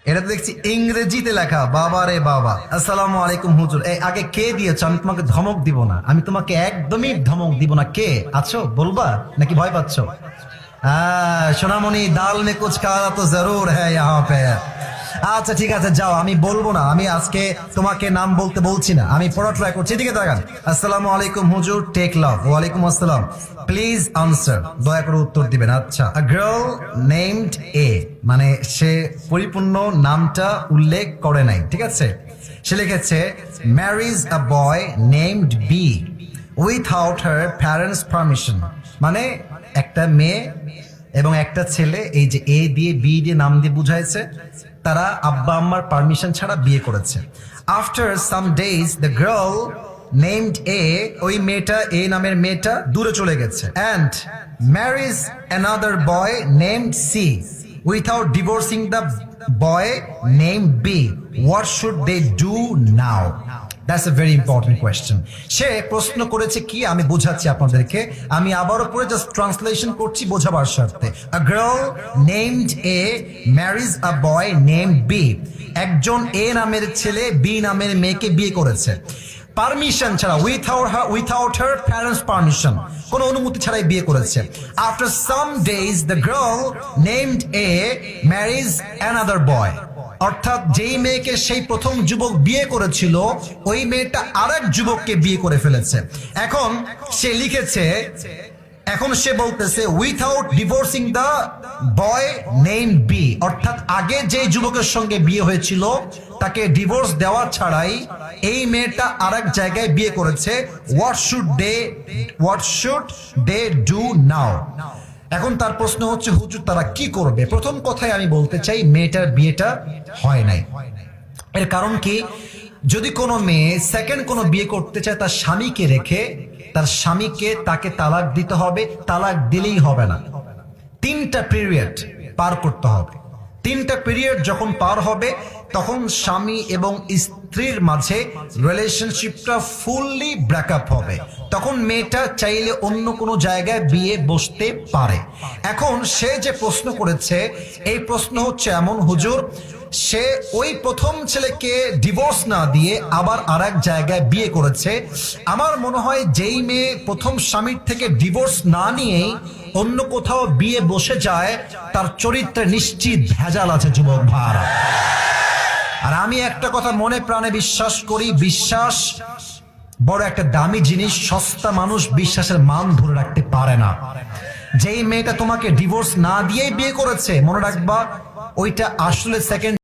এটা তো দেখছি ইংরেজিতে লেখা। বাবা রে বাবা। আসসালামু আলাইকুম হুজুর। এই আগে কে দিয়েছো? আমি তোমাকে ধমক দিব না, আমি তোমাকে একদমই ধমক দিব না। কে আছো বলবা নাকি ভয় পাচ্ছ? সোনামণি, দাল মে কুছ কালা তো জরুর হ্যায় ইহাঁ পে। আচ্ছা ঠিক আছে, যাও, আমি বলবো না। আমি আজকে তোমাকে নাম বলতে বলছি না, আমি পড়া ট্রাই করছি। এদিকে তাকান। আসসালামু আলাইকুম হুজুর, টেক লাভ। ওয়ালাইকুম আসসালাম। প্লিজ আনসার, দয়া করে উত্তর দিবেন। আচ্ছা, আ গার্ল নেমড এ, মানে সে পরিপূর্ণ নামটা উল্লেখ করে নাই, ঠিক আছে। সে লিখেছে marriage a boy named B without her parents permission, মানে একটা মেয়ে এবং একটা ছেলে, এই যে এ দিয়ে বি দিয়ে নাম দিয়ে বুঝাইছে, তারা আব্বা আম্মার পারমিশন ছাড়া বিয়ে করেছে। After some days the girl named A, ওই মেয়েটা, এ নামের মেয়েটা দূরে চলে গেছে, and marriage another boy named C without divorcing the boy named B. What should they do now? That's a very important question. সে প্রশ্ন করেছে কি, আমি বোঝাচ্ছি আপনাদেরকে। আমি আবারও পরে জাস্ট ট্রান্সলেশন করছি বোঝাবার স্বার্থে। A girl named A marriage a boy named B. একজন এ নামের ছেলে বি নামের মেয়েকে বিয়ে করেছে পারমিশন ছাড়া, উইথাউট হার প্যারেন্টস পারমিশন, কোনো অনুমতি ছাড়াই বিয়ে করেছে। After some days the girl named A marriage another boy, অর্থাৎ যেই মেয়েকে সেই প্রথম যুবক বিয়ে করেছিল, ওই মেয়েটা আরেক যুবককে বিয়ে করে ফেলেছে। এখন সে লিখেছে, এখন সে বলতেছে without divorcing the boy name B, অর্থাৎ আগে যে যুবকের সঙ্গে বিয়ে হয়েছিল তাকে ডিভোর্স দেওয়া ছাড়াই এই মেয়েটা আরেক জায়গায় বিয়ে করেছে। What should they do now? এখন তার প্রশ্ন হচ্ছে, হুজুর তারা কি করবে? প্রথম কথায় আমি বলতে চাই, মেয়েটার বিয়েটা হয় নাই। এর কারণ কি? যদি কোনো মেয়ে সেকেন্ড কোনো বিয়ে করতে চায় তার স্বামীকে রেখে, তার স্বামীকে তাকে তালাক দিতে হবে। তালাক দিলেই হবে না, 3টা পিরিয়ড পার করতে হবে। 3টা পিরিয়ড যখন পার হবে, তখন স্বামী এবং স্ত্রীর মাঝে রিলেশনশিপটা ফুললি ব্রেকআপ হবে। তখন মেয়েটা চাইলে অন্য কোনো জায়গায় বিয়ে বসতে পারে। এখন সে যে প্রশ্ন করেছে, এই প্রশ্ন হচ্ছে এমন, হুজুর সে ওই প্রথম ছেলেকে ডিভোর্স না দিয়ে আবার আরেক জায়গায় বিয়ে করেছে। আমার মনে হয় যেই মেয়ে প্রথম স্বামীর থেকে ডিভোর্স না নিয়েই অন্য কোথাও বিয়ে বসে যায়, তার চরিত্রে নিশ্চিত ভেজাল আছে যুবক ভাইরা। আর আমি একটা কথা মনে প্রাণে বিশ্বাস করি, বিশ্বাস বড় একটা দামি জিনিস। সস্তা মানুষ বিশ্বাসের মান ধরে রাখতে পারে না। যেই মেয়েটা তোমাকে ডিভোর্স না দিয়েই বিয়ে করেছে, মনে রাখবা ওইটা আসলে সেকেন্ড